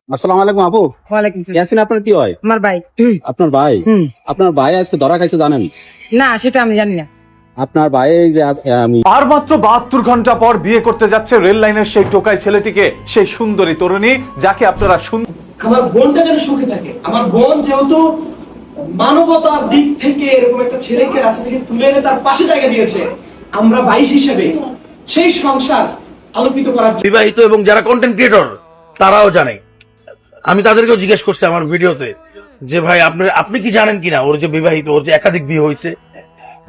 আসসালামু আলাইকুম আপু। ওয়ালাইকুম সালাম। ইয়াসিন আপনার কি হয়? আমার ভাই। আপনার ভাই? আপনার ভাই আজকে ধরা খাইছে জানেন? না সেটা আমি জানি না। আপনার ভাই আমি আর মাত্র 72 ঘন্টা পর বিয়ে করতে যাচ্ছে রেল লাইনের সেই টোকাই ছেলেটিকে, সেই সুন্দরী তরুণী যাকে আপনারা আমার বোনটা যেন সুখে থাকে। আমার বোন যেহেতু মানবতার দিক থেকে এরকম একটা ছেলেকে রাস্তা থেকে তুলে এনে তার পাশে জায়গা দিয়েছে, আমরা ভাই হিসেবে সেই সংসার আলোকিত করার জন্য বিবাহিত এবং যারা কন্টেন্ট ক্রিয়েটর তারাও জানে। আমি তাদেরকেও জিজ্ঞেস করছি আমার ভিডিওতে যে ভাই আপনি কি জানেন কিনা ওর যে বিবাহিত, ওর যে একাধিক বিয়ে হয়েছে?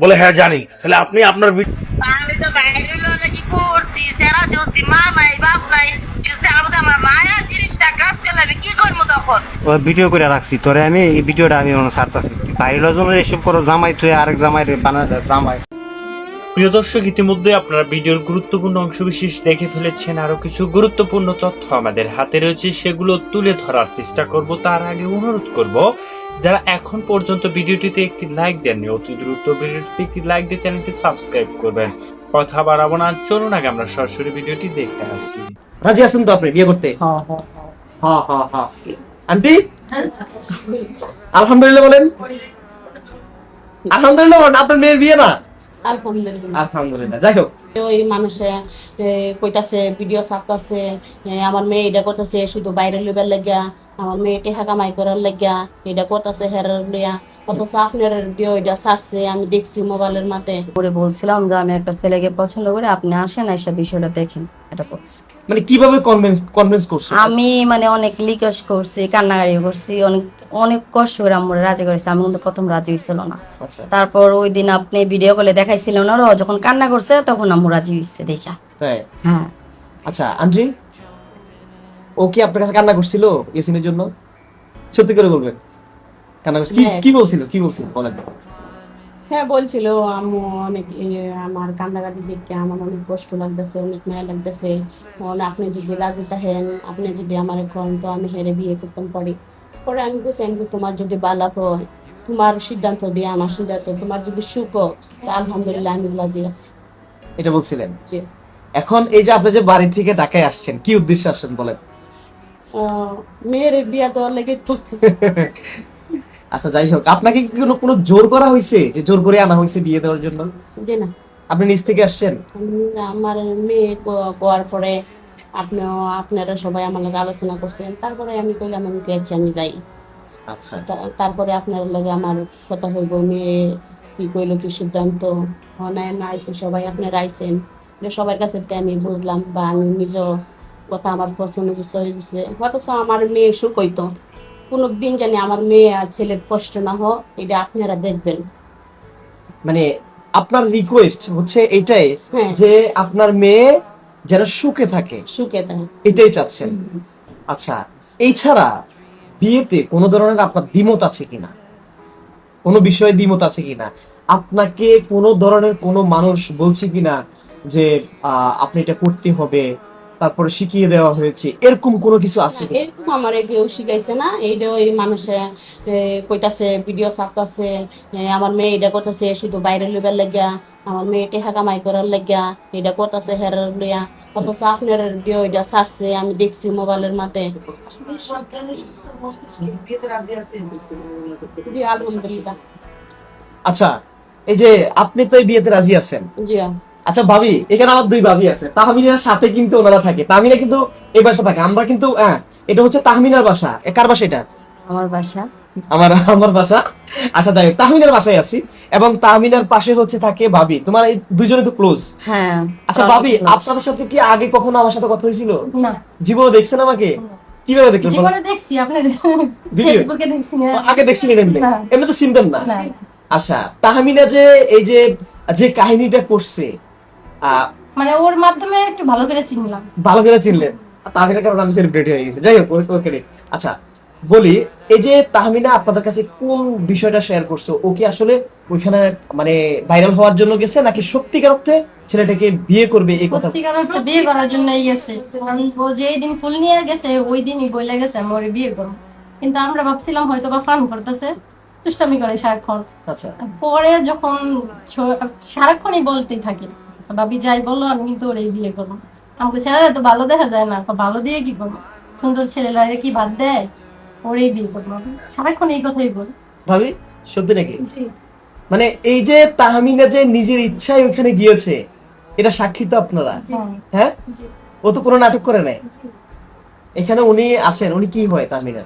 বলে হ্যাঁ জানি। তাহলে আপনি আপনার আমি তো বাইরে কি করছি সেরা যদি মা নাই বাপ নাই আমার মায়া জিনিসটা কাজ করলে আমি কি করবো তখন? ভিডিও করে রাখছি তোরে, আমি এই ভিডিওটা আমি ছাড়তেছি। বাইরের জন্য এসব করো, জামাই তুই আরেক জামাই বানালে জামাই। প্রিয় দর্শক, ইতিমধ্যে আপনারা ভিডিওর গুরুত্বপূর্ণ অংশবিশেষ দেখে ফেলেছেন। আরো কিছু গুরুত্বপূর্ণ তথ্য আমাদের হাতে রয়েছে, সেগুলো তুলে ধরার চেষ্টা করব। তার আগে অনুরোধ করব, যারা এখন পর্যন্ত ভিডিওটিতে একটি লাইক দেননি, অতি দ্রুত ভিডিওটিতে একটি লাইক দিয়ে চ্যানেলটি সাবস্ক্রাইব করবেন। কথা বাড়াবো না, চলুন আগে আমরা সরাসরি ভিডিওটি দেখে আসি। রাজি আছেন তো আপনি বিয়ে করতে? হ্যাঁ। আন্টি আলহামদুলিল্লাহ বলেন। আলহামদুলিল্লাহ বলেন। আপনার মেয়ের বিয়ে না? আলহামদুলিল্লাহ। যাই হোক, ওই মানুষে কইতাছে ভিডিও ছাপতাছে, আমার মেয়ে এটা করতেছে শুধু বাইরে লইবার লাগিয়া, আমার মেয়ে টেহা কামাই করার লাগিয়া এটা করতেছে হেরার লইয়া, অথচ আপনার দিয়ে ওইটা ছাড়ছে আমি দেখছি মোবাইলের মাঝে। করে বলছিলাম যে আমি একটা ছেলেকে পছন্দ করি, আপনি আসেন এসে বিষয়টা দেখেন। এটা করছি মানে কিভাবে কনভিন্স করছো? আমি অনেক রিকোয়েস্ট করছি, কান্নাকারি করছি, অনেক কষ্ট করে আমার রাজি করেছি। আমি কিন্তু প্রথম রাজি হয়েছিল না। আচ্ছা, তারপর ওই দিন আপনি ভিডিও কলে দেখাইছিলেন না, ও যখন কান্না করছে তখন আমার রাজি হয়েছে দেখা। তাই? হ্যাঁ। আচ্ছা আন্টি, ও কি আপনার কাছে কান্না করছিল ইয়াসিনের জন্য? সত্যি করে বলবেন, কান্না করছিল? কি বলছিল বলেন। হ্যাঁ বলছিল, আমি অনেক আমার কান্নাকাটি দেখে আমার অনেক কষ্ট লাগতেছে, অনেক মায়া লাগতেছে। আপনি যদি রাজি থাকেন, আপনি যদি আমার এখন তো আমি হেরে বিয়ে করতাম পরে আমি বলছি তোমার যদি বালাপ হয়, তোমার সিদ্ধান্ত দিয়ে আমার সিদ্ধান্ত, তোমার যদি সুখ হয় তো আলহামদুলিল্লাহ আমি রাজি আছি। এটা বলছিলেন? জি। এখন এই যে আপনি যে বাড়ি থেকে ঢাকায় আসছেন, কি উদ্দেশ্যে আসছেন বলেন? মেয়ের বিয়া দেওয়ার লেগে তো। আচ্ছা যাই হোক, আপনাকে কি কোনো জোর করা হয়েছে, যে জোর করে আনা হয়েছে বিয়ে দেওয়ার জন্য? জি না, আপনি নিজ থেকে আসছেন? আমার মেয়ে কোয়ার পরে আপনারা সবাই আমার লগে আলোচনা করছেন, তারপরে আমি কইলাম আমি আচ্ছা আমি যাই। আচ্ছা, তারপরে আপনার লগে আমার কথা হইব, মেয়ে কি কইলো কি সিদ্ধান্ত না আইছে, সবাই আপনারা আইছেন, সবার কাছে আমি বুঝলাম বা আমি নিজ কথা আমার পছন্দ হয়েছে। অথচ আমার মেয়ে সুখ হইতো, কোনো দিন জানি আমার মেয়ে আর ছেলের কষ্ট না হোক, এটা আপনারা দেখবেন। মানে আপনার রিকোয়েস্ট হচ্ছে এটাই যে আপনার মেয়ে যেন সুখে থাকে, এটাই চাচ্ছেন? আচ্ছা, এই ছাড়া বিয়েতে কোনো ধরনের আপনার দ্বিমত আছে কিনা, কোনো বিষয়ে দ্বিমত আছে কিনা? আপনাকে কোনো ধরনের কোনো মানুষ বলছে কিনা যে আপনি এটা করতে হবে, তারপরে শিখিয়ে দেওয়া হয়েছে, এরকম কোনো কিছু আছে? এরকম আমার কেউ শিখাইছে না। এইটা ওই মানুষে কইতাছে ভিডিও ছাপতাছে, আমার মেয়ে এটা করতেছে শুধু বাইরে লইবার লাগিয়া, আমার মেয়ে টেহা কামাই করার লাগিয়া এটা করতেছে হেরার লইয়া, অথচ আপনার দিয়ে ওইটা ছাড়ছে আমি দেখছি মোবাইলের মাঝে। আলহামদুলিল্লাহ। আচ্ছা, এই যে আপনি তো এই বিয়েতে রাজি আছেন? জি। আচ্ছা ভাবি, এখানে আমার দুই ভাবি আছে, তাহমিনার সাথে কিন্তু ওনারা থাকে। তাহমিনা কিন্তু এই বাসা থাকে, আমরা কিন্তু এটা হচ্ছে তাহমিনার বাসা। কার বাসা এটা? আমার বাসা। আমার বাসা। আচ্ছা যাই হোক, তাহমিনার বাসায় আছি এবং তাহমিনার পাশে হচ্ছে থাকে ভাবি। তোমার এই দুইজনে তো ক্লোজ? হ্যাঁ। আচ্ছা ভাবি, আপনাদের সাথে কি আগে কখনো আমার সাথে কথা হয়েছিল? না। জীবনে দেখছেন আমাকে? কিভাবে দেখলেন? জীবনে দেখছি, আপনার ফেসবুকে দেখছি না। আগে দেখছিলেন এমনি? এমনি তো চিনতেন না? আচ্ছা, তাহমিনা যে কাহিনীটা করছে, ওর মাধ্যমে একটু ভালো করে চিনলাম। ভালো করে চিনলেন? তাহমিনা কারণ আমি সেলিব্রিটি হয়ে গেছি। যাই হোক, ওকে। আচ্ছা বলি, এই যে তাহমিনা আপনাদের কাছে কোন বিষয়টা শেয়ার করছে, ও কি আসলে ওইখানে মানে ভাইরাল হওয়ার জন্য গেছে, নাকি সত্যিকার অর্থে ছেলেটাকে বিয়ে করবে এই কথা? সত্যিকার অর্থে বিয়ে করার জন্যই গেছে। ও যেই দিন ফুল নিয়ে গেছে ওই দিনই বলে গেছে আমি ওরে বিয়ে করব, কিন্তু আমরা ভাবছিলাম হয়তো বা ফান করতেছে, দুষ্টামি করে সারাক্ষণ। আচ্ছা, পরে যখন সারাক্ষণই বলতেই থাকে ভাবি যাই বলো আমি কিন্তু ওরে বিয়ে করবো। আমাকে ছেলেরা তো ভালো দেখা যায় না, ভালো দিয়ে কি করবো? সুন্দর ছেলেরা কি ভাত দেয়, ওরেই বিয়ে করবো। সারাক্ষণ এই কথাই বল। ভাবি সত্যি নাকি? জি। মানে এই যে তাহমিনা যে নিজের ইচ্ছায় ওখানে গিয়েছে, এটা সাক্ষী তো আপনারা। হ্যাঁ, জি। ও তো কোনো নাটক করে নাই। এখানে উনি আছেন, উনি কি হয় তাহমিনা?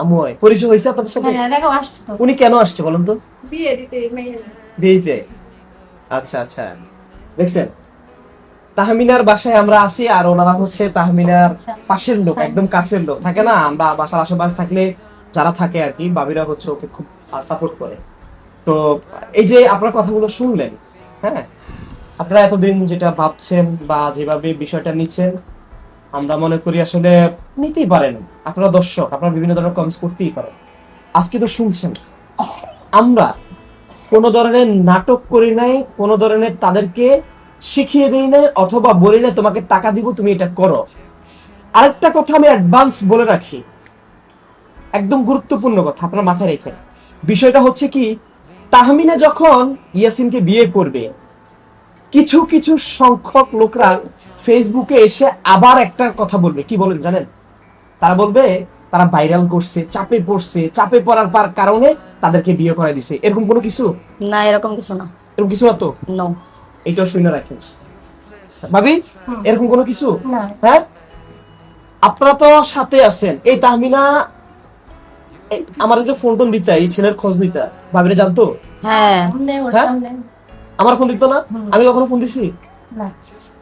আম্মু হয়। পরিচয় হয়েছে আপনাদের সাথে? হ্যাঁ, এর আগেও আসছে তো। উনি কেন আসছে বলেন তো? বিয়ে দিতে মেয়ে। বিয়েতে? আচ্ছা আচ্ছা, দেখছেন তাহমিনার বাসায় আমরা আছি, আর ওনারা হচ্ছে তাহমিনার পাশের লোক, একদম কাছের লোক। থাকে না, আমরা বাসার আশেপাশে থাকলে যারা থাকে আর কি, বাবিরা হচ্ছে ওকে খুব সাপোর্ট করে। তো এই যে আপনার কথাগুলো শুনলেন, হ্যাঁ, আপনারা এতদিন যেটা ভাবছেন বা যেভাবে বিষয়টা নিচ্ছেন, আমরা মনে করি আসলে নিতেই পারেন। আপনারা দর্শক, আপনারা বিভিন্ন ধরনের কমেন্টস করতেই পারেন। আজকে তো শুনছেন, আমরা কোনো ধরনের নাটক করি নাই, কোনো ধরনের তাদেরকে শিখিয়ে দিই নাই, অথবা বলি না তোমাকে টাকা দিব তুমি এটা করো। আরেকটা কথা আমি অ্যাডভান্স বলে রাখি, একদম গুরুত্বপূর্ণ কথা আপনার মাথায় রেখে। বিষয়টা হচ্ছে কি, তাহমিনা যখন ইয়াসিনকে বিয়ে করবে, কিছু কিছু সংখ্যক লোকরা ফেসবুকে এসে আবার একটা কথা বলবে। কি বলেন জানেন? তারা বলবে তারা ভাইরাল করছে, চাপে পড়ছে, চাপে পড়ার কারণে তাদেরকে বিয়ে করাই দিছে। এরকম কোনো কিছু না, এরকম কিছু না। এরকম কিছু না তো? নো। এইটাও শুনে রাখেন ভাবি, এরকম কোনো কিছু না। হ্যাঁ, আপনারা তো সাথে আছেন। এই তাহমিনা আমাদেরকে ফোন টোন দিতা, এই ছেলের খোঁজ দিতা, ভাবিরা জানতো? হ্যাঁ। আমার ফোন দিত না? আমি কখনো ফোন দিছি? না।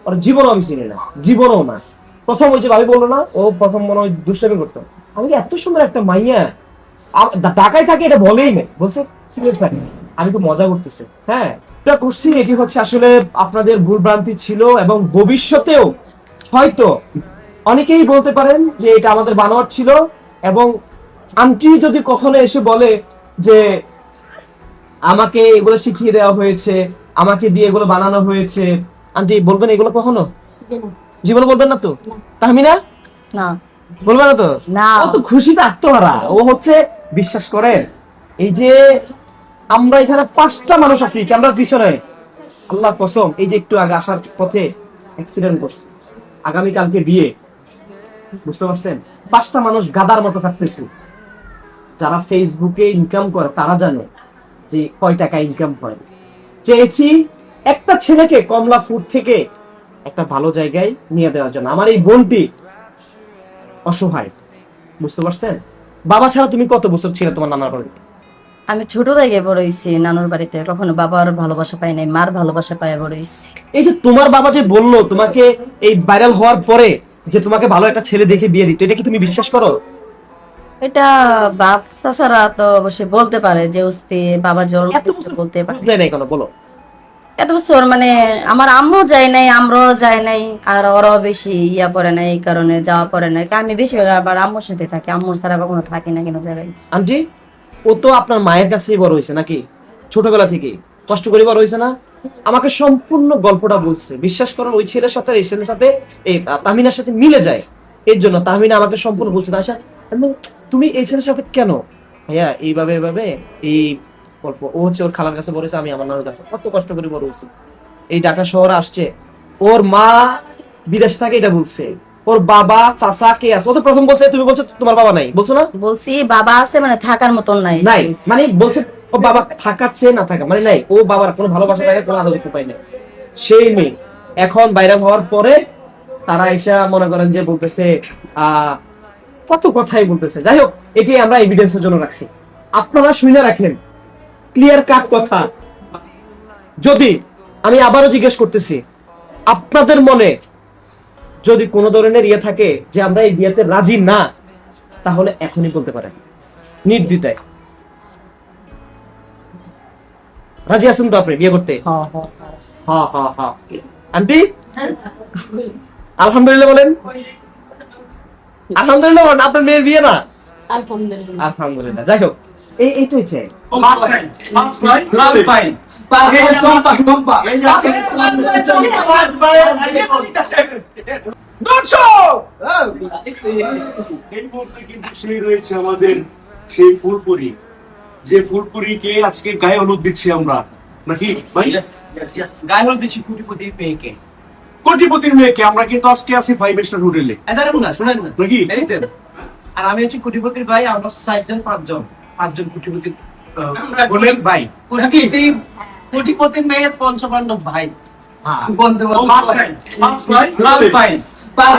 ওর জীবনও আমি চিনি না, জীবনও না। প্রথম ওই যে ভাবি বললো না, ও প্রথম মনে হয় দুষ্টামি করতো। আমি এত সুন্দর একটা মাইয়া ঢাকায় থাকে এটা বলেই নেই, বলছে সিলেট থাকে। আমি তো মজা করতেছি। হ্যাঁ, এটা করছি, এটি হচ্ছে আসলে আপনাদের ভুলভ্রান্তি ছিল, এবং ভবিষ্যতেও হয়তো অনেকেই বলতে পারেন যে এটা আমাদের বানোয়াট ছিল। এবং আন্টি যদি কখনো এসে বলে যে আমাকে এগুলো শিখিয়ে দেওয়া হয়েছে, আমাকে দিয়ে এগুলো বানানো হয়েছে, আন্টি বলবেন এগুলো কখনো? জীবনে বলবেন না তো? তাহমিনা না, বলবে না তো? না। ও তো খুশিতে আত্মহারা। ও হচ্ছে, বিশ্বাস করে, এই যে আমরা এখানে 5টা মানুষ আছি ক্যামেরার পিছনে, আল্লাহ কসম, এই যে একটু আগে আসার পথে অ্যাক্সিডেন্ট করছে, আগামীকালকে বিয়ে, বুঝতে পারছেন? 5টা মানুষ গাদার মতো কাটতেছে। যারা ফেসবুকে ইনকাম করে তারা জানে যে কয় টাকা ইনকাম হয়। চেয়েছি একটা ছেলেকে কমলাপুর থেকে একটা ভালো জায়গায় নিয়ে দেওয়ার জন্য। আমার এই বোনটি অসহায়, বুঝতে পারছেন? বাবা ছাড়া তুমি কত বছর ছিলে তোমার নানার বাড়িতে? আমি ছোট থেকে বড় হইছি নানুর বাড়িতে, কখনো বাবার ভালোবাসা পাই নাই, মার ভালোবাসা পাই বড় হইছি। এই যে তোমার বাবা যে বললো তোমাকে এই ভাইরাল হওয়ার পরে যে তোমাকে ভালো একটা ছেলে দেখে বিয়ে দিত, এটা কি তুমি বিশ্বাস করো? এটা বাপ চাচারা তো অবশ্যই বলতে পারে যে উস্তি বাবা জল বলতে পারে। বুঝলে নাই কেন বলো? এত বছর মানে আমার আম্মু যায় নাই, আমরাও যায় নাই, আর ওরাও বেশি ইয়া পড়ে নাই, এই কারণে যাওয়া পড়ে নাই। আমি বেশি আবার আম্মুর সাথে থাকি, আম্মুর ছাড়া কখনো থাকি না কোনো জায়গায়। আন্টি, ও তো আপনার মায়ের কাছেই বড় হয়েছে নাকি? ছোটবেলা থেকে কষ্ট করে বড় হয়েছে না? আমাকে সম্পূর্ণ গল্পটা বলছে। বিশ্বাস করো, ওই ছেলের সাথে এই ছেলের সাথে এই তাহমিনার সাথে মিলে যায়। এর জন্য তাহমিনা আমাকে সম্পূর্ণ বলছে, আচ্ছা তুমি এই ছেলের সাথে কেন? ভাইয়া এইভাবে এভাবে এই গল্প। ও হচ্ছে ওর খালার কাছে বড় হয়েছে, আমি আমার নানার কাছে। কত কষ্ট করে বড় হয়েছে, এই ঢাকা শহরে আসছে। ওর মা বিদেশ থাকে, এটা বলছে। ওর বাবা চাচা কে আছে? ও তো প্রথম বলছে, তুমি বলছো তোমার বাবা নাই, বলছো না? বলছি বাবা আছে মানে থাকার মতন নাই। নাই মানে বলছে ও বাবা থাকাচ্ছে না থাকা মানে নাই। ও বাবার কোনো ভালোবাসা থাকে, কোনো আদর পায় না। সেই মেয়ে এখন ভাইরাল হওয়ার পরে তারা এসে মনে করেন যে বলতেছে কত কথাই বলতেছে। যাই হোক, এটি আমরা এভিডেন্সের জন্য রাখছি, আপনারা শুনে রাখেন। ক্লিয়ার কাট কথা। যদি আমি আবারও জিজ্ঞেস করতেছি, আপনাদের মনে যদি কোনো ধরনের ইয়ে থাকে যে আমরা এই বিয়েতে রাজি না, তাহলে এখনই বলতে পারেন নির্দ্বিধায়। রাজি আছেন তো আপনি বিয়ে করতে? আন্টি আলহামদুলিল্লাহ বলেন। আলহামদুলিল্লাহ বলেন। আপনার মেয়ের বিয়ে না? আলহামদুলিল্লাহ। যাই হোক, এইটাই চাই। সেই রয়েছে আমাদের সেই ফুলপুরি, যে ফুলপুরিকে আজকে গায়ে হলুদ দিচ্ছি আমরা নাকি ভাই? গায়ে হলুদ দিচ্ছি কোটিপতি মেয়েকে। কোটিপতির মেয়েকে আমরা কিন্তু আজকে আছি 5 স্টার হোটেলে শুনেন না নাকি এই দেন। আর আমি হচ্ছে কোটিপতির ভাই, আমরা 4 5জন কোটিপতির বলেন ভাই কোটিপতির মেয়ের পঞ্চপাণ্ডব ভাই। পাঁচ ভাই ভাই পাঁচ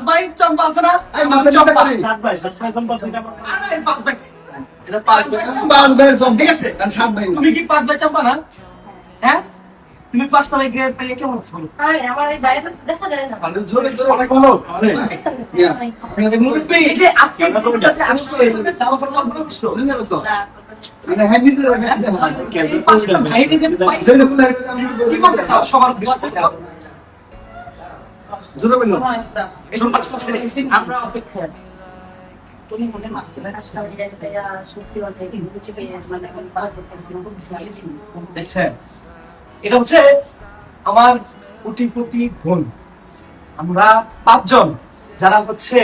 ভাই চম্পা আছে না? ঠিক আছে, তুমি কি 5 ভাই চম্পা না? হ্যাঁ, তুমি 5টা ভাইকে পেয়ে কেমন আছো? আমার এই বাইরে দেখা যায় না অনেক ভালো এই যে আজকে দিনটাতে আসছে, আমার ফোন নম্বর করছো। পাঁচটা ভাইকে যে পাইছো, কি করতে চাও সবার উদ্দেশ্যে? এসব পাঁচটা ভাইকে দেখেছি, আমরা অপেক্ষা আছি। তুমি মনে মারছিলে না? দেখছেন, এটা হচ্ছে আমার কোটিপতি বোন। আমরা 5 জন যারা হচ্ছে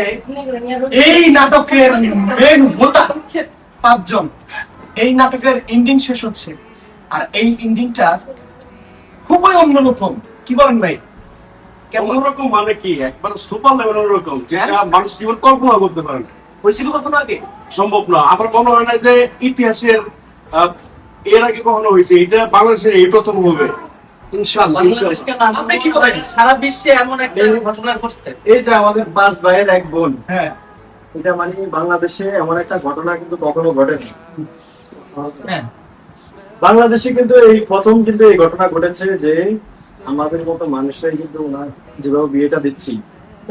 এই নাটকের মেন হোতা, 5 জন। এই নাটকের এন্ডিং শেষ হচ্ছে, আর এই এন্ডিংটা খুবই অন্যরকম। কি বলেন ভাই? অন্যরকম মানে কি? একবার সুপার লেভেল অন্যরকম, যেটা মানুষ জীবন কল্পনা করতে পারে না। হয়েছিল কখনো আগে? সম্ভব না। আমার মনে হয় না যে ইতিহাসের এর আগে কখনো হয়েছে। এটা বাংলাদেশের এই প্রথম হবে ইনশাআল্লাহ। আপনি কি বলেন, সারা বিশ্বে এমন একটা ঘটনা ঘটছে? এই যে আমাদের 5 ভাইয়ের এক বোন, হ্যাঁ, এটা মানে বাংলাদেশে এমন একটা ঘটনা কিন্তু কখনো ঘটেনি। হ্যাঁ, বাংলাদেশে কিন্তু এই প্রথম কিন্তু এই ঘটনা ঘটেছে যে আমাদের মতো মানুষরাই কিন্তু ওনার যেভাবে বিয়েটা দিচ্ছি,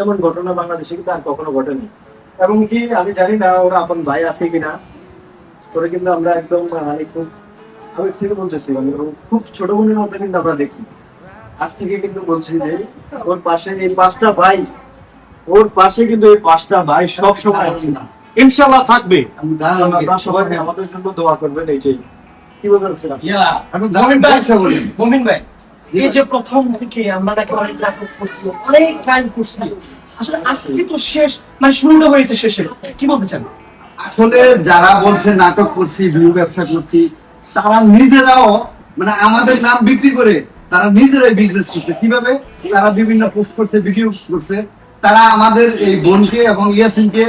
এমন ঘটনা বাংলাদেশে কিন্তু আর কখনো ঘটেনি। এবং কি আমি জানি না ওরা আপন ভাই আছে কিনা, ওরা কিন্তু আমরা একদম মানে খুব আবেগ থেকে বলতেছি, মানে খুব ছোট বোনের মধ্যে কিন্তু আমরা দেখি। আজ থেকে কিন্তু বলছি যে ওর পাশে এই 5টা ভাই, ওর পাশে কিন্তু এই 5টা ভাই সব সময় আছে না, ইনশাআল্লাহ থাকবে। আপনারা সবাই আমাদের জন্য দোয়া করবেন। এইটাই কি বলছিলাম। মুমিন ভাই, এই যে প্রথম থেকে আমরা নাকি অনেক নাটক করছি, অনেক গান করছি, আসলে আজকে তো শেষ, মানে শুরুটা হয়েছে শেষে, কি বলতে চান? আসলে যারা বলছে নাটক করছি, ভিউ ব্যবসা করছি, তারা নিজেরাও মানে আমাদের নাম বিক্রি করে তারা নিজেরাই বিজনেস করছে। কিভাবে? তারা বিভিন্ন পোস্ট করছে, ভিডিও করছে, তারা আমাদের এই বোনকে এবং ইয়াসিনকে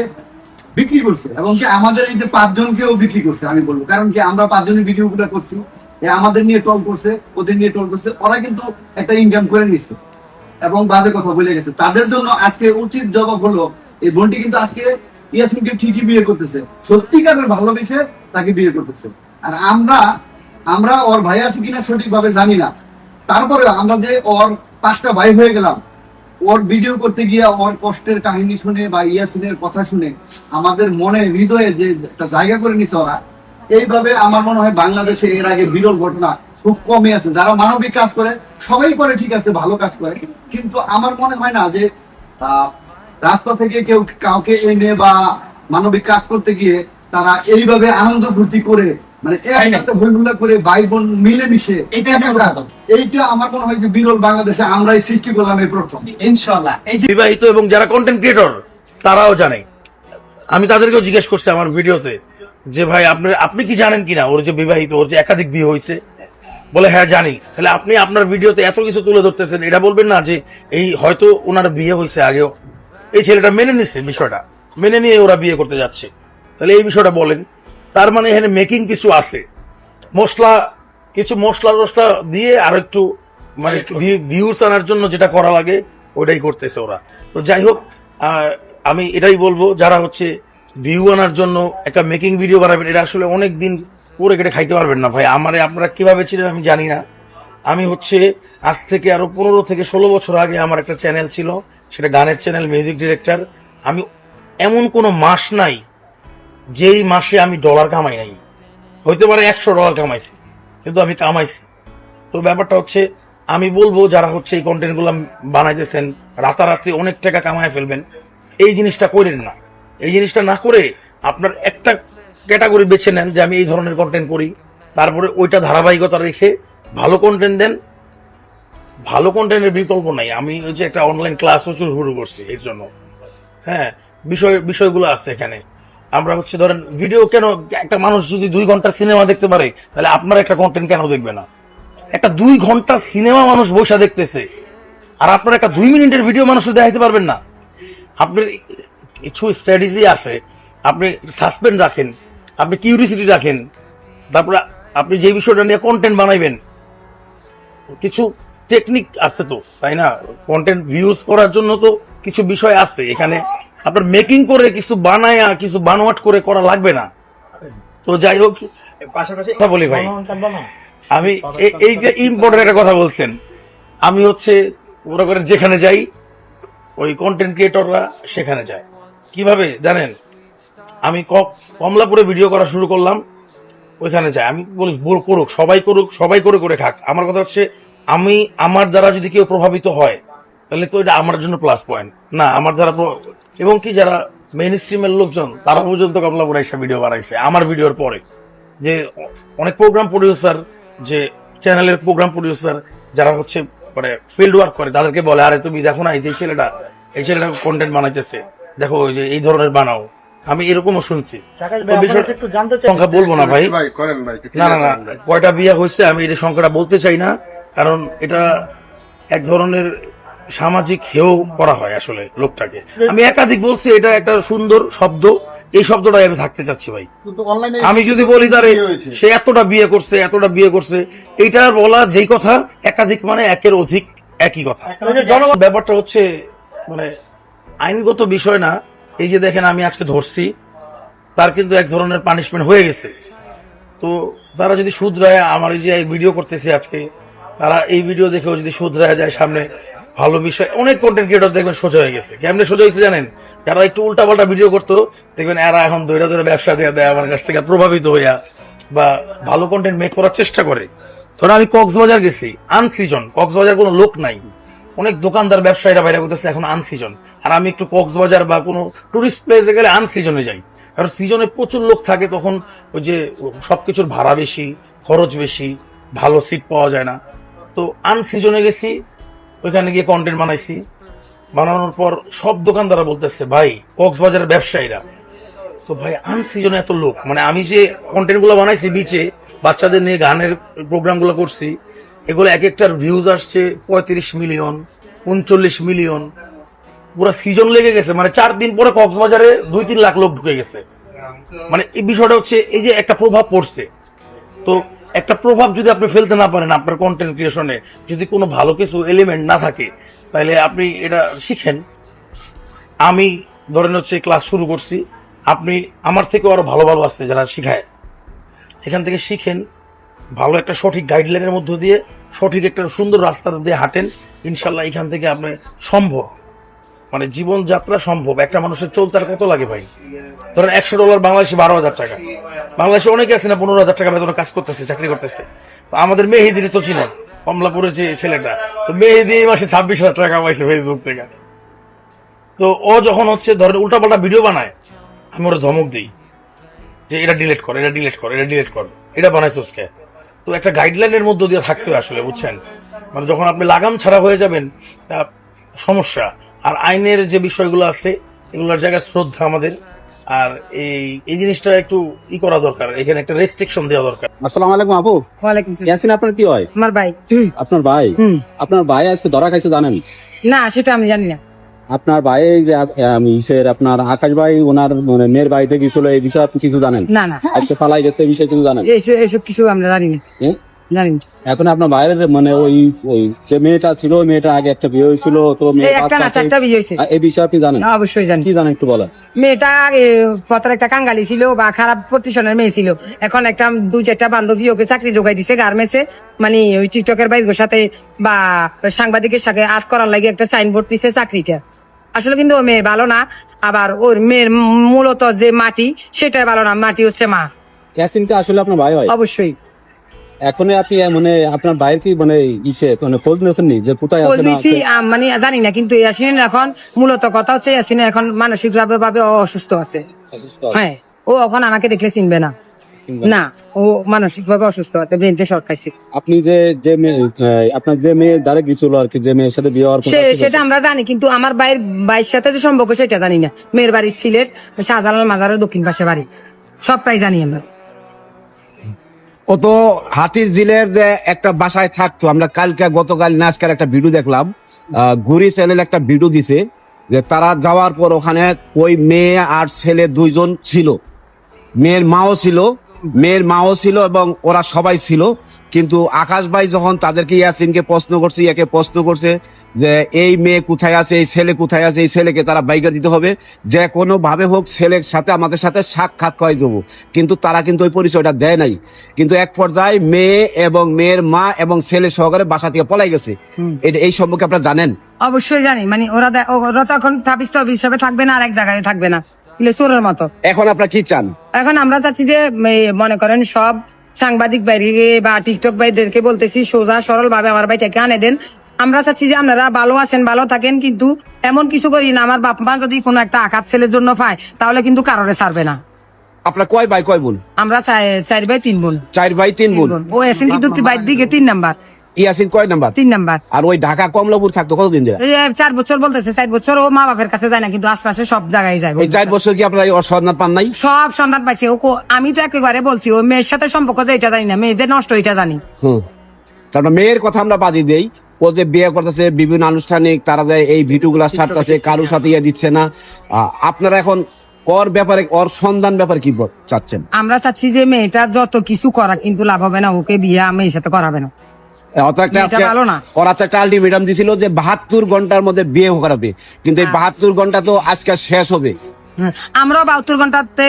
বিক্রি করছে, এবং কি আমাদের এই যে 5 জনকেও বিক্রি করছে আমি বলবো। কারণ কি আমরা 5 জনের ভিডিও গুলো করছি, আমাদের নিয়ে টল করছে, ওদের নিয়ে টল করছে, ওরা কিন্তু একটা ইনকাম করে নিচ্ছে এবং বাজে কথা বলে গেছে। তাদের জন্য আজকে উচিত জবাব হলো, এই বোনটি কিন্তু আজকে ইয়াসিনকে ঠিকই বিয়ে করতেছে, সত্যিকারের ভালোবেসে তাকে বিয়ে করতেছে। আর আমরা ওর ভাই আছে কিনা সঠিকভাবে জানি না, তারপরে আমরা যে ওর 5টা ভাই হয়ে গেলাম, ওর ভিডিও করতে গিয়ে ওর কষ্টের কাহিনী শুনে বা ইয়াসিনের কথা শুনে আমাদের মনে হৃদয়ে যে একটা জায়গা করে নিছে ওরা, এইভাবে আমার মনে হয় বাংলাদেশে এর আগে বিরল ঘটনা খুব কমই আছে। যারা মানবিক কাজ করে সবাই করে, ঠিক আছে, ভালো কাজ করে, কিন্তু আমার মনে হয় না যে রাস্তা থেকে কেউ কাউকে এনে বা মানবিক কাজ করতে গিয়ে তারা এইভাবে আনন্দ ফুর্তি করে, মানে একসাথে হইহুল্লা করে ভাই বোন মিলেমিশে, এইটা আমার মনে হয় যে বিরল বাংলাদেশে আমরাই সৃষ্টি করলাম এই প্রথম। ইনশাআল্লাহ। এই যে বিবাহিত এবং যারা কন্টেন্ট ক্রিয়েটর তারাও জানে, আমি তাদেরকেও জিজ্ঞেস করছি আমার ভিডিওতে যে ভাই আপনি কি জানেন কিনা ওর যে বিবাহিত, ওর যে একাধিক বিয়ে হয়েছে? বলে হ্যাঁ জানি। তাহলে আপনি আপনার ভিডিওতে এত কিছু তুলে ধরতেছেন, এটা বলবেন না যে এই হয়তো ওনার বিয়ে হয়েছে আগেও, এই ছেলেটা মেনে নিচ্ছে বিষয়টা, মেনে নিয়ে ওরা বিয়ে করতে যাচ্ছে, তাহলে এই বিষয়টা বলেন। তার মানে এখানে মেকিং কিছু আছে, কিছু মশলা টসলা দিয়ে আর একটু মানে ভিউস আনার জন্য যেটা করা লাগে ওইটাই করতেছে ওরা। তো যাই হোক, আমি এটাই বলবো, যারা হচ্ছে ভিউ আনার জন্য একটা মেকিং ভিডিও বানাবেন, এটা আসলে অনেক দিন করে কেটে খাইতে পারবেন না ভাই। আপনারা কিভাবে ছিলেন আমি জানি না। আমি হচ্ছে আজ থেকে আরো 15 থেকে 16 বছর আগে আমার একটা চ্যানেল ছিল, সেটা গানের চ্যানেল, মিউজিক ডিরেক্টর। আমি এমন কোনো মাস নাই যেই মাসে আমি ডলার কামাই নাই। হইতে পারে $100 কামাইছি, কিন্তু আমি কামাইছি। তো ব্যাপারটা হচ্ছে, আমি বলবো যারা হচ্ছে এই কন্টেন্ট গুলো বানাইতেছেন, রাতারাতি অনেক টাকা কামায় ফেলবেন, এই জিনিসটা করেন না। এই জিনিসটা না করে আপনার একটা ক্যাটাগরি বেছে নেন যে আমি এই ধরনের কন্টেন্ট করি, তারপরে ওইটা ধারাবাহিকতা রেখে ভালো কন্টেন্ট দেন। ভালো কন্টেন্টের বিকল্প নাই। আমি ওই যে একটা অনলাইন ক্লাসও শুরু করছি এর জন্য। হ্যাঁ, বিষয়গুলো আছে এখানে। আমরা হচ্ছে ধরেন ভিডিও কেন, একটা মানুষ যদি 2 ঘন্টা সিনেমা দেখতে পারে তাহলে আপনার একটা কন্টেন্ট কেন দেখবে না? একটা 2 ঘন্টা সিনেমা মানুষ বসে দেখতেছে, আর আপনার একটা 2 মিনিটের ভিডিও মানুষ দেখাইতে পারবেন না? আপনার কিছু স্ট্র্যাটেজি আছে, আপনি সাসপেন্ড রাখেন, আপনি কিউরিসিটি রাখেন, তারপরে আপনি যে বিষয়টা নিয়ে কন্টেন্ট বানাইবেন, কিছু টেকনিক আছে তো, তাই না? কন্টেন্ট ভিউজ করার জন্য তো কিছু বিষয় আছে এখানে, আপনার মেকিং করে কিছু বানায়া কিছু বানোয়াট করে করা লাগবে না। তো যাই হোক, পাশাপাশি কথা বলি ভাই, আমি এই যে ইম্পর্টেন্ট একটা কথা বলছেন, আমি হচ্ছে ওরা করে যেখানে যাই ওই কন্টেন্ট ক্রিয়েটররা সেখানে যায়। কিভাবে জানেন? আমি কমলাপুরে ভিডিও করা শুরু করলাম, ওইখানে যায়, আমি বলি করুক, সবাই করে খাক। আমার কথা হচ্ছে, আমি আমার দ্বারা যদি কেউ প্রভাবিত হয় তাহলে তো এটা আমার জন্য প্লাস পয়েন্ট না। আমার দ্বারা এবং কি যারা মেইন স্ট্রিমের লোকজন তারা পর্যন্ত কমলাপুরে এসে ভিডিও বানাইছে আমার ভিডিওর পরে। যে অনেক প্রোগ্রাম প্রডিউসার, যে চ্যানেলের প্রোগ্রাম প্রডিউসার যারা হচ্ছে মানে ফিল্ড ওয়ার্ক করে, তাদেরকে বলে, আরে তুমি দেখো না এই ছেলেটা কন্টেন্ট বানাইতেছে, দেখো ওই যে এই ধরনের বানাও। আমি এরকমও শুনছি, সংখ্যা বলবো না ভাই, না কয়টা বিয়ে হয়েছে আমি এই সংখ্যাটা বলতে চাই না, কারণ এটা এক ধরনের সামাজিক হেয় করা হয় আসলে লোকটাকে। আমি একাধিক বলছি, এটা একটা সুন্দর শব্দ, এই শব্দটাই আমি থাকতে চাচ্ছি ভাই। আমি যদি বলি তারে সে এতটা বিয়ে করছে, এইটা বলা যেই কথা একাধিক মানে একের অধিক একই কথা। ব্যাপারটা হচ্ছে মানে আইনগত বিষয় না। এই যে দেখেন আমি আজকে ধরছি, তার কিন্তু এক ধরনের পানিশমেন্ট হয়ে গেছে। তো তারা যদি শুধরায়, আমার এই যে ভিডিও করতেছি আজকে, তারা এই ভিডিও দেখেও যদি শুধরায় যায় সামনে, ভালো বিষয়। অনেক কন্টেন্ট ক্রিয়েটর দেখবেন সোজা হয়ে গেছে। কেমনে সোজা হয়েছে জানেন? যারা একটু উল্টাপাল্টা ভিডিও করতো দেখবেন এরা এখন ধরে ব্যবসা দেয় আমার কাছ থেকে প্রভাবিত হইয়া, বা ভালো কন্টেন্ট মেক করার চেষ্টা করে। ধরো আমি কক্সবাজার গেছি, আনসিজন, কক্সবাজার কোনো লোক নাই, অনেক দোকানদার ব্যবসায়ীরা বাইরে করতেছে এখন আনসিজন, আর আমি একটু কক্সবাজার বা কোনো টুরিস্ট প্লেসে গেলে আনসিজনে যাই, কারণ সিজনে প্রচুর লোক থাকে, তখন ওই যে সবকিছুর ভাড়া বেশি, খরচ বেশি, ভালো সিট পাওয়া যায় না। তো আনসিজনে গেছি, ওইখানে গিয়ে কন্টেন্ট বানাইছি, বানানোর পর সব দোকানদাররা বলতেছে, ভাই কক্সবাজারের ব্যবসায়ীরা তো ভাই আনসিজনে এত লোক, মানে আমি যে কন্টেন্ট গুলো বানাইছি বিচে বাচ্চাদের নিয়ে গানের প্রোগ্রাম গুলো করছি, এগুলো এক একটার ভিউজ আসছে 35 মিলিয়ন, 39 মিলিয়ন, পুরো সিজন লেগে গেছে। মানে 4 দিন পরে কক্সবাজারে 2-3 লাখ লোক ঢুকে গেছে। মানে এই বিষয়টা হচ্ছে এই যে একটা প্রভাব পড়ছে। তো একটা প্রভাব যদি আপনি ফেলতে না পারেন আপনার কন্টেন্ট ক্রিয়েশনে, যদি কোনো ভালো কিছু এলিমেন্ট না থাকে, তাহলে আপনি এটা শিখেন। আমি ধরেন হচ্ছে ক্লাস শুরু করছি, আপনি আমার থেকে আরো ভালো ভালো আছে যারা শিখায়, এখান থেকে শিখেন, ভালো একটা সঠিক গাইডলাইনের মধ্য দিয়ে সঠিক একটা সুন্দর রাস্তা দিয়ে হাঁটেন, ইনশাল্লাহ এখান থেকে আপনি সম্ভব, মানে জীবনযাত্রা সম্ভব। একটা মানুষের চলতে আর কত লাগে ভাই? ধরেন $100 বাংলাদেশে 12,000 টাকা। বাংলাদেশে অনেকে আছে না 15,000 টাকা বেতনে কাজ করতেছে, চাকরি করতেছে। তো আমাদের মেহেদির তো চিনেন, কমলাপুরের যে ছেলেটা, তো মেহেদি এই মাসে 26,000 টাকা কামাইছে ফেসবুক থেকে। তো ও যখন হচ্ছে ধরেন উল্টাপাল্টা ভিডিও বানায়, আমি ওরা ধমক দিই যে এটা ডিলিট কর, এটা বানাইছোস কে? তো একটা গাইডলাইনের মধ্য দিয়ে থাকতে হয় আসলে, বুঝছেন? মানে যখন আপনি লাগাম ছাড়া হয়ে যাবেন সমস্যা। আর আইনের যে বিষয়গুলো আছে এগুলোর জায়গায় শ্রদ্ধা আমাদের, আর এই জিনিসটা একটু করা দরকার, এখানে একটা রেস্ট্রিকশন দেওয়া দরকার। আসসালামু আলাইকুম আপু। ওয়ালাইকুম আসসালাম। ইয়াসিন আপনার কি হয়? আমার ভাই। আপনার ভাই আজকে ধরা খাইছে জানেন? না সেটা আমি জানি না। আপনার ভাই আপনার আকাশ ভাই ওনার মানে মেয়ের বাড়িতে গেছিল, এই বিষয়ে আপনি কিছু জানেন? না আজকে ফালাই গেছে, এই বিষয়ে কিছু জানেন? এইসব কিছু আমরা জানি না। জানি না। এখন আপনার ভাইয়ের মানে ওই যে মেয়েটা ছিল, ওই মেয়েটা আগে একটা বিয়ে হয়েছিল, তো একটা না 4টা বিয়ে হয়েছে। এই বিষয়ে আপনি জানেন? অবশ্যই জানি। কি জানেন একটু বলেন। মেয়েটা আগে পথের একটা কাঙ্গালি ছিল বা খারাপ প্রতিষ্ঠানের মেয়ে ছিল, এখন একটা 2-4টা বান্ধবী ওকে চাকরি যোগাই দিছে গার্মেন্টসে, মানে ওই টিকটকের বাইরের সাথে বা সাংবাদিকের সাথে আট করার লাগে একটা সাইনবোর্ড দিছে চাকরিটা। আসলে কিন্তু ও মেয়ে ভালো না, আবার ওর মেয়ের মূলত যে মাটি সেটাই ভালো না, মাটি হচ্ছে মা। ইয়াসিনটা আসলে আপনার ভাই হয়? অবশ্যই। এখন আপনি মানে আপনার ভাইয়ের কি মানে মানে খোঁজ নিয়েছেন নি যে কোথায় আছে? মানে জানি না, কিন্তু ইয়াসিনের এখন মূলত কথা হচ্ছে ইয়াসিনের এখন মানসিক ভাবে অসুস্থ আছে। হ্যাঁ, ও এখন আমাকে দেখলে চিনবে না। না, ও মানসিক ভাবে অসুস্থ, ব্রেনটে শর্ট খাইছে। আপনি যে যে মেয়ে আপনার যে মেয়ে দ্বারা গেছিল আর কি, যে মেয়ের সাথে বিয়ে হওয়ার কথা ছিল, সেটা আমরা জানি, কিন্তু আমার ভাইয়ের সাথে যে সম্পর্ক সেটা জানি না। মেয়ের বাড়ি সিলেট, শাহজালাল মাজারের দক্ষিণ পাশে বাড়ি, সবটাই জানি আমরা। ও তো হাতির জিলের যে একটা বাসায় থাকতো, আমরা গতকাল নাচকার একটা ভিডিও দেখলাম, গুরি চ্যানেল একটা ভিডিও দিছে যে তারা যাওয়ার পর ওখানে ওই মেয়ে আর ছেলে দুইজন ছিল, মেয়ের মাও ছিল এবং ওরা সবাই ছিল। কিন্তু আকাশ ভাই যখন তাদেরকে ইয়াসিনকে প্রশ্ন করছে, ইয়াকে প্রশ্ন করছে যে এই মেয়ে কোথায় আছে, এই ছেলে কোথায় আছে, এই ছেলেকে তারা বাইকা দিতে হবে, যে কোনো ভাবে হোক ছেলের সাথে আমাদের সাথে সাক্ষাৎ করাই দেবো, কিন্তু তারা কিন্তু ওই পরিচয়টা দেয় নাই। কিন্তু এক পর্যায়ে মেয়ে এবং মেয়ের মা এবং ছেলে সহকারে বাসা থেকে পলাই গেছে। এই সম্পর্কে আপনারা জানেন? অবশ্যই জানি, মানে ওরা তখন তাবিজ হিসাবে থাকবে না, আর এক জায়গায় থাকবে না, চোরের মতো। এখন আপনারা কি চান? এখন আমরা চাচ্ছি যে মনে করেন সব সাংবাদিক বাইরে বা টিকটক ভাইদেরকে বলতেছি সোজা সরল ভাবে আমার ভাইটাকে আনে দেন। আমরা চাচ্ছি যে আপনারা ভালো আছেন, ভালো থাকেন, কিন্তু এমন কিছু করি না আমার বাপ মা যদি কোনো একটা আঘাত ছেলের জন্য পায় তাহলে কিন্তু কারোরে ছাড়বে না। আপনার কয় ভাই কয় বোন? আমরা 4 ভাই 3 বোন। 4 ভাই 3 বোন। ও এসেন কিন্তু বাইর দিকে 3 নাম্বার। ইয়াসিন কয় নাম্বার? 3 নাম্বার। আর ওই ঢাকা কমলাপুর থাকতো কতদিন ধরে? 4 বছর বলতেছে, 4 বছর ও মা বাপের কাছে যায় না, কিন্তু আশপাশে সব জায়গায় যায়। এই 4 বছর কি আপনারা ওর সন্ধান পান নাই? সব সন্ধান পাইছে। আমি তো একেবারে বলছি ওই মেয়ের সাথে সম্পর্ক যে এটা জানি না, মেয়ে যে নষ্ট এটা জানি। তারপর মেয়ের কথা আমরা বাজি দেই, ও যে বিয়ে করতেছে বিভিন্ন আনুষ্ঠানিক, তারা যায় এই ভিডিওগুলা ছাড়তেছে, কারোর সাথে ইয়ে দিচ্ছে না। আপনারা এখন ওর ব্যাপারে, ওর সন্ধান ব্যাপারে কি চাচ্ছেন? আমরা চাচ্ছি যে মেয়েটা যত কিছু করা কিন্তু লাভ হবে না, ওকে বিয়ে মেয়ের সাথে করাবে না। ওরা তো একটা আলটিমেটাম দিছিল যে 72 ঘন্টার মধ্যে বিয়ে করাবে, কিন্তু এই 72 ঘন্টা তো আজকে শেষ হবে। আমরা 72 ঘন্টাতে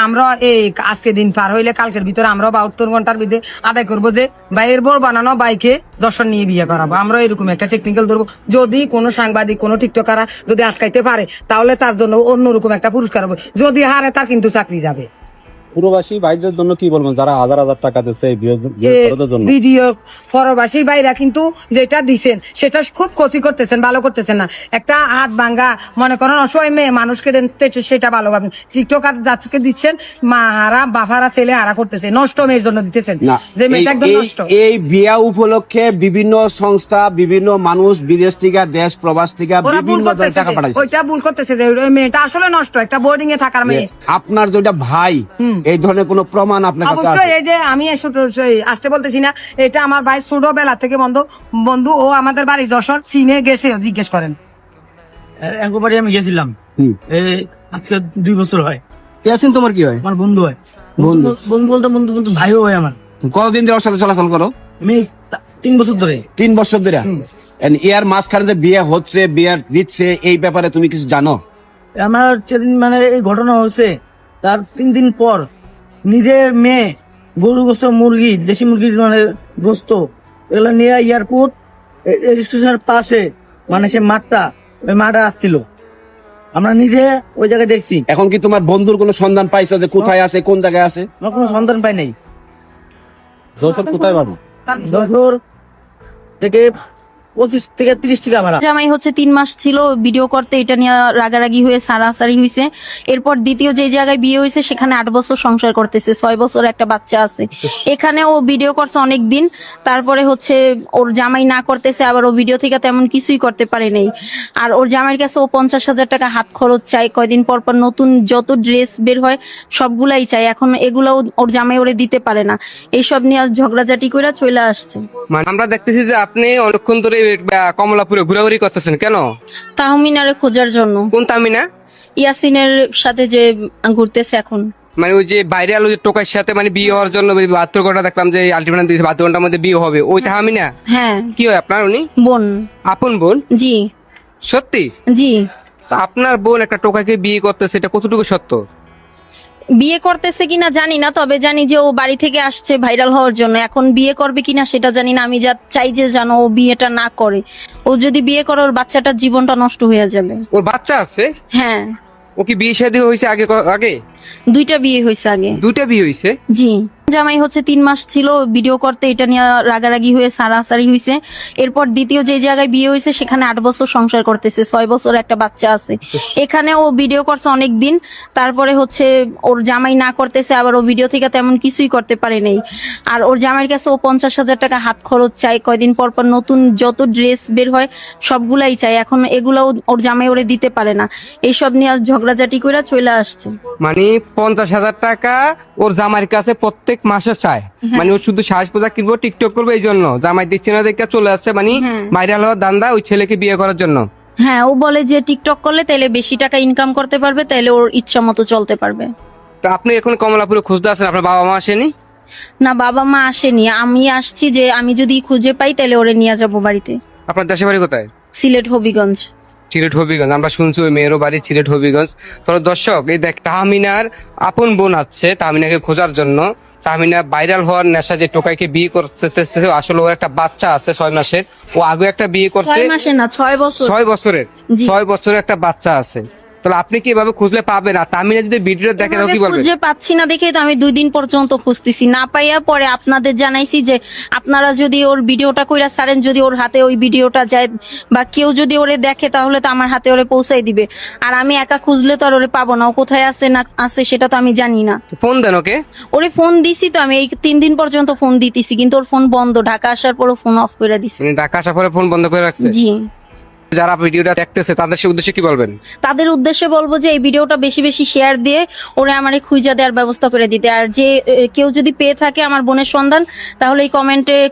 আমরা এই আজকে দিন পার হইলে কালকের ভিতরে আমরা 72 ঘন্টার ভিতরে আদায় করবো যে ভাইয়ের বোর বানানো বাইকে দর্শন নিয়ে বিয়ে করাবো। আমরা এরকম একটা টেকনিক্যাল ধরবো। যদি কোনো সাংবাদিক, কোনো টিকটকাররা যদি আটকাইতে পারে তাহলে তার জন্য অন্যরকম একটা পুরস্কার হবে, যদি হারে তার কিন্তু চাকরি যাবে। প্রবাসী ভাইদের জন্য কি বলবেন যারা হাজার হাজার টাকা দিচ্ছে এই বিয়ে করার জন্য? ভিডিও প্রবাসী ভাইরা কিন্তু যেটা দিচ্ছেন সেটা খুব ক্ষতি করতেছেন, ভালো করতেছেন না। একটা হাত ভাঙ্গা মনে করেন অসহায় মেয়ে মানুষকে দেন, সেটা ভালো ভাবেন। টিকটকার যাত্রীকে দিচ্ছেন, মা হারা বাফারা ছেলে হারা করতেছে, নষ্ট মেয়ের জন্য দিতেছেন, যে মেয়েটা একদম নষ্ট। এই বিয়া উপলক্ষে বিভিন্ন সংস্থা, বিভিন্ন মানুষ বিদেশ থেকে, দেশ প্রবাস থেকে বিভিন্ন টাকা পাঠাইছে। ওইটা ভুল করতেছে যে ওই মেয়েটা আসলে নষ্ট, একটা বোর্ডিং এ থাকার মেয়ে। আপনার যেটা ভাই, এই ধরনের কোন প্রমাণ আপনার কাছে আছে? অবশ্যই। এই যে আমি আসতে বলতেছি না, এটা আমার ভাই ছোটবেলা থেকে বন্ধু। ও আমাদের বাড়ি যশোর, চীনে গেছে, জিজ্ঞেস করেন। একবারই আমি গেছিলাম, আজকে 2 বছর হয়। ইয়াসিন তোমার কি হয়? আমার বন্ধু হয়। বন্ধু বলতে বন্ধু ভাইও হয় আমার। কতদিন ধরে ওর সাথে চলাচল করো? আমি 3 বছর ধরে। 3 বছর ধরে। এর মাঝখানে যে বিয়ে হচ্ছে, বিয়ে দিচ্ছে, এই ব্যাপারে তুমি কিছু জানো? আমার যেদিন মানে এই ঘটনা হচ্ছে তার 3 দিন পর নিজের মেয়ে গরু গোস্ত, মুরগি, দেশি মুরগি মানে গোস্ত, এগুলো নিয়ে এয়ারপোর্ট স্টেশনের পাশে মানে সে মাঠটা, ওই মাঠে আসছিল, আমরা নিজে ওই জায়গায় দেখছি। এখন কি তোমার বন্ধুর কোনো সন্ধান পাইছো যে কোথায় আছে, কোন জায়গায় আছে? আমার কোনো সন্ধান পাই নাই। যশোর কোথায় বাড়ি? যশোর থেকে 25 থেকে 30 টাকা ভাড়া। জামাই হচ্ছে 3 মাস ছিল ভিডিও করতে, এটা নিয়ে রাগারাগি হয়ে সারাসারি হয়েছে। এরপর দ্বিতীয় যে জায়গায় বিয়ে হয়েছে সেখানে 8 বছর সংসার করতেছে, 6 বছর একটা বাচ্চা আছে। এখানে ও ভিডিও করছে অনেক দিন, তারপরে হচ্ছে ওর জামাই না করতেছে, আবার ও ভিডিও থেকে তেমন কিছুই করতে পারে নাই। আর ওর জামাইয়ের কাছে ও 50,000 টাকা হাত খরচ চাই, কয়দিন পর পর নতুন যত ড্রেস বের হয় সবগুলাই চাই। এখন এগুলাও ওর জামাই ওরে দিতে পারে না, এইসব নিয়ে ঝগড়াঝাটি করে চলে আসছে। আমরা দেখতেছি যে আপনি অনেকক্ষণ ধরে কমলাপুরে ঘোরাঘুরি করতেছেন কেন? তাহমিনারে খোঁজার জন্য। কোন তাহমিনা? ইয়াসিনের সাথে যে ঘুরতেছে এখন, মানে ওই যে বাইরে আলো যে টোকার সাথে মানে বিয়ে হওয়ার জন্য 72 ঘন্টা দেখলাম যে আলটিমেটাম দিয়েছে, 72 ঘন্টার মধ্যে বিয়ে হবে, ওই তাহমিনা? হ্যাঁ। কি হয় আপনার? উনি বোন। আপন বোন? জি। সত্যি? জি। তা আপনার বোন একটা টোকাকে বিয়ে করতেছে, এটা কতটুকু সত্য? বিয়ে করতেছে কিনা জানি না, তবে জানি যে ও বাড়ি থেকে আসছে ভাইরাল হওয়ার জন্য। এখন বিয়ে করবে কিনা সেটা জানি না। আমি যা চাই যে জানো ও বিয়েটা না করে। ও যদি বিয়ে করে ওর বাচ্চাটার জীবনটা নষ্ট হয়ে যাবে। ওর বাচ্চা আছে? হ্যাঁ। ও কি বিয়ে শাদী হয়েছে আগে? 2টা বিয়ে হয়েছে আগে। 2টা বিয়ে হয়েছে? জি। জামাই হচ্ছে 3 মাস ছিল ভিডিও করতে, এটা নিয়ে রাগারাগি হয়ে সারাসারি হয়েছে। এরপর দ্বিতীয় যে জায়গায় বিয়ে হয়েছে সেখানে 8 বছর সংসার করতেছে, 6 বছর একটা বাচ্চা আছে। এখানে ও ভিডিও করছে অনেক দিন, তারপরে হচ্ছে ওর জামাই না করতেছে, আবার ও ভিডিও থেকে তেমন কিছুই করতে পারে নাই। আর ওর জামাইয়ের কাছে ও 50,000 টাকা হাত খরচ চাই, কয়দিন পর পর নতুন যত ড্রেস বের হয় সবগুলাই চাই। এখন এগুলাও ওর জামাই ওরে দিতে পারে না, এইসব নিয়ে ঝগড়াঝাটি করে চলে আসছে। মানে 50,000 টাকা ওর জামাইয়ের কাছে প্রত্যেক মাসে চায়, মানে ও শুধু সাজ পোশাক কিনবো, টিকটক করবো, এই জন্য জামাই দিচ্ছে না দেখে চলে আসছে, মানে ভাইরাল হওয়ার দান্দা ওই ছেলেকে বিয়ে করার জন্য। হ্যাঁ, ও বলে যে টিকটক করলে তাইলে বেশি টাকা ইনকাম করতে পারবে, তাইলে ওর ইচ্ছা মতো চলতে পারবে। তো আপনি এখন কমলাপুরে খুঁজতে আসেন, আপনার বাবা মা আসেনি? না, বাবা মা আসেনি, আমি আসছি যে আমি যদি খুঁজে পাই তাহলে ওরে নিয়ে যাবো বাড়িতে। আপনার দেশের বাড়ি কোথায়? সিলেট হবিগঞ্জ। সিলেট হবিগঞ্জ, আমরা শুনছি ওই মেয়েরও বাড়ি সিলেট হবিগঞ্জ। তো দর্শক, এই দেখ তাহমিনার আপন বোন আছে তাহমিনাকে খোঁজার জন্য। তাহমিনা ভাইরাল হওয়ার নেশা যে টোকাইকে বিয়ে করতেছে, আসলে ওর একটা বাচ্চা আছে 6 মাসের। ও আগে একটা বিয়ে করছে 6 মাসে না, 6 বছর। 6 বছরের, 6 বছরের একটা বাচ্চা আছে। তাহলে আপনি কি এভাবে খুঁজলে পাবেন? আর তাহমিনা যদি ভিডিও দেখে তাহলে কি বলবেন? খুঁজে পাচ্ছি না দেখেই তো আমি 2 দিন পর্যন্ত খুঁজতেছি, না পাইয়া পরে আপনাদের জানাইছি যে আপনারা যদি ওর ভিডিওটা কইরা ছাড়েন, যদি ওর হাতে ওই ভিডিওটা যায় বা কেউ যদি ওরে দেখে তাহলে তো আমার হাতে ওরে পৌঁছাই দিবে। আর আমি একা খুঁজলে তো আর ওরে পাবো না, ও কোথায় আছে না আছে সেটা তো আমি জানি না। ফোন দেন ওকে। ওরে ফোন দিছি তো, আমি এই 3 দিন পর্যন্ত ফোন দিতেছি, কিন্তু ওর ফোন বন্ধ, ঢাকা আসার পরও ফোন অফ করে দিছি। মানে ঢাকা আসার পরে ফোন বন্ধ করে রাখছে? জি। যারা ভিডিওটা দেখতেছে তাদের সে উদ্দেশ্যে কি বলবেন? তাদের উদ্দেশ্যে বলবো যে এই ভিডিওটা বেশি বেশি শেয়ার দিয়ে ওরে আমারে খুঁজে দেওয়ার ব্যবস্থা করে দিতে। আর যে কেউ যদি পেয়ে থাকে আমার বোনের সন্ধান, তাহলে এই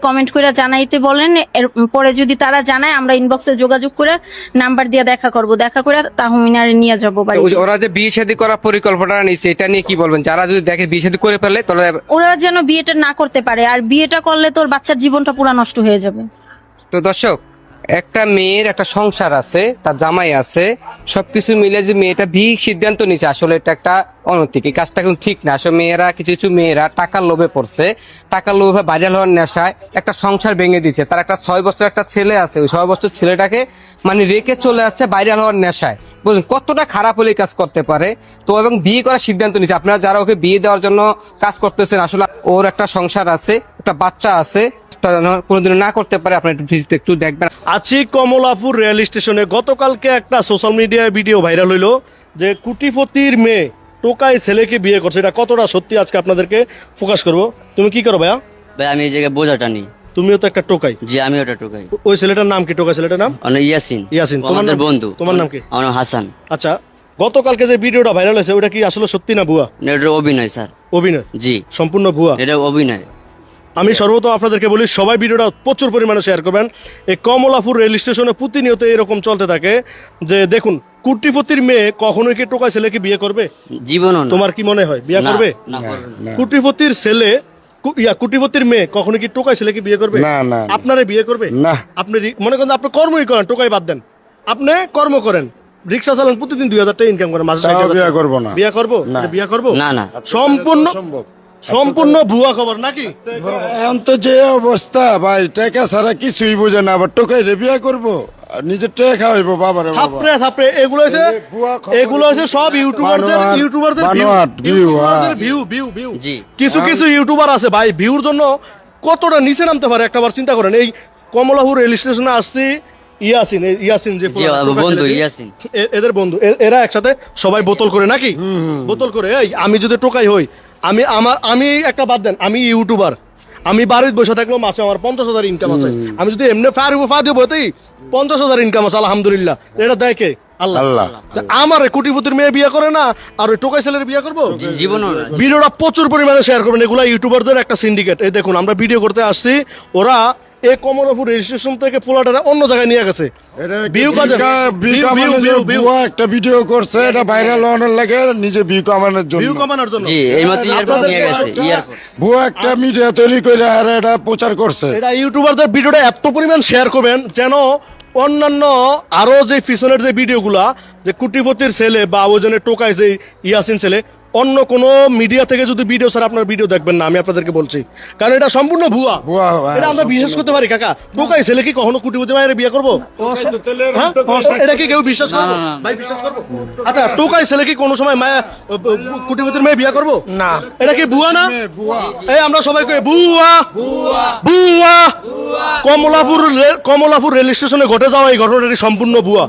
কমেন্ট করে জানাইতে বলেন। এর পরে যদি তারা জানায়, আমরা ইনবক্সে যোগাযোগ করে নাম্বার দিয়ে দেখা করব, দেখা করে তাহমিনারে নিয়ে যাবো বাড়ি। ওরা যে বিয়ে শাদী করার পরিকল্পনা নিচ্ছে, এটা নিয়ে কি বলবেন? যারা যদি দেখে বিয়ে শাদী করে ফেলে তাহলে ওরা যেন বিয়েটা না করতে পারে, আর বিয়েটা করলে তোর বাচ্চার জীবনটা পুরো নষ্ট হয়ে যাবে। তো দর্শক, একটা মেয়ের একটা সংসার আছে, তার জামাই আছে, সবকিছু মিলে যে মেয়েটা বিয়ে সিদ্ধান্ত নিচ্ছে, আসলে এটা একটা অনৈতিক, এই কাজটা কিন্তু ঠিক না। আসলে মেয়েরা কিছু মেয়েরা টাকার লোভে পড়ছে, টাকার লোভে ভাইরাল হওয়ার নেশায় একটা সংসার ভেঙে দিচ্ছে। তার একটা 6 বছর একটা ছেলে আছে, ওই 6 বছর ছেলেটাকে মানে রেখে চলে আসছে ভাইরাল হওয়ার নেশায়। বুঝলেন কতটা খারাপ হলে কাজ করতে পারে? তো এবং বিয়ে করার সিদ্ধান্ত নিচ্ছে। আপনারা যারা ওকে বিয়ে দেওয়ার জন্য কাজ করতেছেন, আসলে ওর একটা সংসার আছে, একটা বাচ্চা আছে, কোনোদিন না করতে পারে। আপনার একটু দেখবেন। আছি কমলাপুর রেল স্টেশনে। গতকালকে একটা সোশ্যাল মিডিয়ায় ভিডিও ভাইরাল হইলো যে কুটিপতির মেয়ে টোকাই ছেলেকে বিয়ে করছে। এটা কতটা সত্যি আজকে আপনাদেরকে ফোকাস করব। তুমি কি করো ভাইয়া? ভাই আমি এই জায়গায় বোঝাটা নিই। তুমিও তো একটা টোকাই। জি, আমিও একটা টোকাই। ওই ছেলেটার নাম কি? টোকাই ছেলেটার নাম ইয়াসিন। ইয়াসিন আমাদের বন্ধু। তোমার নাম কি? আমার নাম হাসান। আচ্ছা, গতকালকে যে ভিডিওটা ভাইরাল হয়েছে ওটা কি আসলে সত্যি না ভুয়া? এটা অভিনয় স্যার। অভিনয়? জি, সম্পূর্ণ ভুয়া। এটা অভিনয়। আমি সর্বপ্রথম আপনাদেরকে বলি, সবাই ভিডিওটা প্রচুর পরিমাণে শেয়ার করবেন। এই কমলাপুর রেল স্টেশনে প্রতিনিয়ত এরকম চলতে থাকে যে দেখুন, কুটিপতির মেয়ে কখনোই কি টোকাই ছেলেকে বিয়ে করবে? জীবনও না। তোমার কি মনে হয় বিয়ে করবে? কুটিপতির ছেলে কুটিপতির মেয়ে কখনো কি টোকাই ছেলেকে বিয়ে করবে? না না। আপনারা বিয়ে করবে? না। আপনি মনে করেন আপনি কর্মই করেন, টোকাই বাদ দেন, আপনি কর্ম করেন, রিক্সা চালান, প্রতিদিন 2000 টাকা ইনকাম করেন, মাসে 60,000 বিয়ে করবো না। বিয়ে করবো? বিয়ে করবো না না, সম্পূর্ণ ভুয়া খবর নাকি? এখন তো যে অবস্থা ভাই, টাকা ছাড়া কিছুই বোঝে না, আবার টোকাই রে বিয়ে করবো, নিজের টাকা খাওয়াইবো বাবারে বাবা। থাপড়ে এগুলো হচ্ছে সব ইউটিউবারদের ভিউ। কিছু ইউটিউবার আছে ভাই, ভিউর জন্য কতটা নিচে নামতে পারে একটা বার চিন্তা করেন। এই কমলাপুর রেল স্টেশনে আসছি, ইয়াসিন যে বন্ধু, ইয়াসিন এদের বন্ধু, এরা একসাথে সবাই বোতল করে নাকি? বোতল করে। এই আমি যদি টোকাই হই, আমি একটা বাদ দেন, আমি ইউটিউবার, আমি বাড়িতে বসে থাকলেও মাসে আমার 50,000 ইনকাম আছে। আমি যদি এমনি ফাদিয়ে বইতেই 50,000 ইনকাম আছে, আলহামদুলিল্লাহ। এটা দেখে আল্লাহ। আমার কুটিপতির মেয়ে বিয়ে করে না, আর ওই টোকাই ছেলের বিয়ে করবো? জীবনও না। ভিডিওটা প্রচুর পরিমাণে শেয়ার করবেন। এগুলা ইউটিউবারদের একটা সিন্ডিকেট। এই দেখুন, আমরা ভিডিও করতে আসছি, ওরা এই কমলাপুর রেজিস্ট্রেশন থেকে পোলাটা অন্য জায়গায় নিয়ে গেছে। একটা ভিডিও করছে, এটা ভাইরাল হওয়ার লাগে, নিজে ভিউ কামানোর জন্য। জি, এইমাত্র এয়ারপোর্ট নিয়ে গেছে। ভুয়া একটা মিডিয়া তৈরি করে আর এটা প্রচার করছে। এটা ইউটিউবারদের ভিডিওটা এত পরিমাণ শেয়ার করবেন যেন অন্যান্য আরো যে পিছনের যে ভিডিওগুলা, যে কুটিপতির ছেলে বা ওজনের টোকায় যে ইয়াসিন ছেলে, অন্য কোনো মিডিয়া থেকে যদি ভিডিও স্যার আপনার ভিডিও দেখবেন না, আমি আপনাদেরকে বলছি, কারণ এটা সম্পূর্ণ ভুয়া। এটা আমরা বিশ্বাস করতে পারি কাকা? টোকাই ছেলে কি কখনো কোটিপতি মায়ের বিয়ে করবো? হ্যাঁ? এটা কি কেউ বিশ্বাস করবো? ভাই বিশ্বাস করবো? আচ্ছা, টোকাই ছেলে কি কোনো সময় মায়া কোটিপতির মেয়ে বিয়ে করবো? না। এটা কি ভুয়া না? এই আমরা সবাই কই ভুয়া ভুয়া। কমলাপুর রেল স্টেশনে ঘটে যাওয়া এই ঘটনাটি সম্পূর্ণ ভুয়া।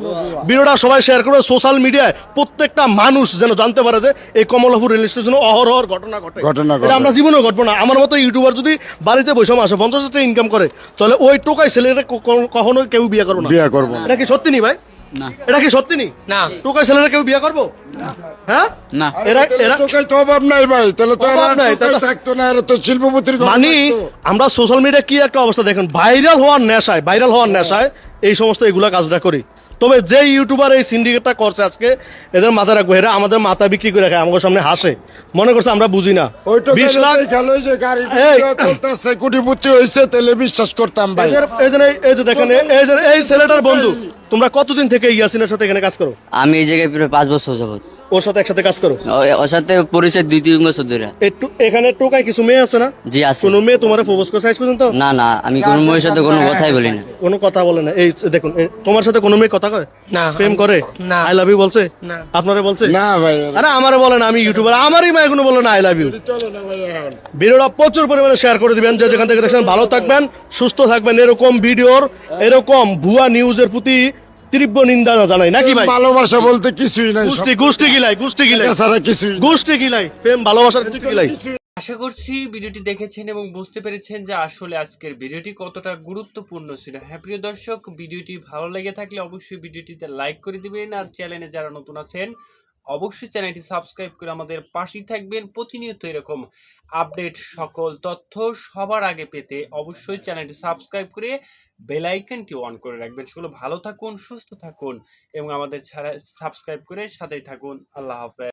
ভিডিওটা সবাই শেয়ার করে সোশ্যাল মিডিয়ায়, প্রত্যেকটা মানুষ যেন জানতে পারে যে এই কমলাপুর রেল স্টেশনে অহরহ ঘটনা ঘটে। এটা আমরা জীবনেও ঘটবো না। আমার মতো ইউটিউবার যদি বাড়িতে বসে মাসে 50,000 টাকা ইনকাম করে, তাহলে ওই টোকাই ছেলেটা কখনো কেউ বিয়ে করবো না। বিয়ে করবো না। এটা কি সত্যি নি ভাই? না। এটা কি সত্যি নি? না। টোকাই ছেলেরা কেউ বিয়ে করবো? হ্যাঁ না। এরা টোকাই তো অভাব নাই ভাই, তাহলে তো অভাব নাই, টোকাই থাকতো না, এরা তো শিল্পপতির ঘর মানে থাকতো। আমরা সোশ্যাল মিডিয়া কি একটা অবস্থা দেখেন, ভাইরাল হওয়ার নেশায় এই সমস্ত এগুলা কাজটা করি। তবে যে ইউটিউবার এই সিন্ডিকেটটা করছে আজকে, এদের মাথা রাখবো, এরা আমাদের মাথা বিক্রি করে রাখে, আমাদের সামনে হাসে, মনে করছে আমরা বুঝি না। ওই টোকাই 20 লাখ খেলো যে গাড়ি চলতেছে, কোটিপতি হইছে, তাহলে বিশ্বাস করতাম ভাই। এই যে দেখেন, এই ছেলেটার বন্ধু, তোমরা কতদিন থেকে ইয়াসিনের সাথে এখানে কাজ করো? আমি এই জায়গায় প্রায় 5 বছর যাবত ওর সাথে একসাথে কাজ করো? ওর সাথে পরিচয় 2-3 বছর ধরে। একটু এখানে টোকায় কিছু মেয়ে আছে না? জি আছে। কোনো মেয়ে তোমার প্রপোজ করছে আজ পর্যন্ত? না না, আমি কোনো মেয়ের সাথে কোনো কথাই বলি না। কোনো কথা বলে না। এই দেখুন, তোমার সাথে কোনো মেয়ে কথা কয় না? প্রেম করে না? আই লাভ ইউ বলছে না? আপনারে বলছে না ভাই। আরে আমারে বলে না, আমি ইউটিউবার, আমারই মেয়ে কোনো বলে না আই লাভ ইউ। চলো না ভাই এখন। ভিডিওটা প্রচুর পরিমাণে শেয়ার করে দিবেন, যে যেখান থেকে দেখছেন। ভালো থাকবেন, সুস্থ থাকবেন। এরকম ভিডিওর, এরকম ভুয়া নিউজের প্রতি তীব্র নিন্দা জানাই, নাকি ভাই? ভালোবাসা বলতে কিছুই নাই, গোষ্ঠী গিলাই ছাড়া কিছুই। গোষ্ঠী গিলাই, প্রেম ভালোবাসার কিছু গিলাই। আশা করছি ভিডিওটি দেখেছেন এবং বুঝতে পেরেছেন যে আসলে আজকের ভিডিওটি কতটা গুরুত্বপূর্ণ ছিল। হ্যাঁ প্রিয় দর্শক, ভিডিওটি ভালো লেগে থাকলে অবশ্যই ভিডিওটিতে লাইক করে দিবেন, আর চ্যানেলে যারা নতুন আছেন অবশ্যই চ্যানেলটি সাবস্ক্রাইব করে আমাদের পাশেই থাকবেন। প্রতিনিয়ত এরকম আপডেট সকল তথ্য সবার আগে পেতে অবশ্যই চ্যানেলটি সাবস্ক্রাইব করে বেল আইকনটি অন করে রাখবেন। সেগুলো ভালো থাকুন, সুস্থ থাকুন এবং আমাদের সাবস্ক্রাইব করে সাথেই থাকুন। আল্লাহ হাফেজ।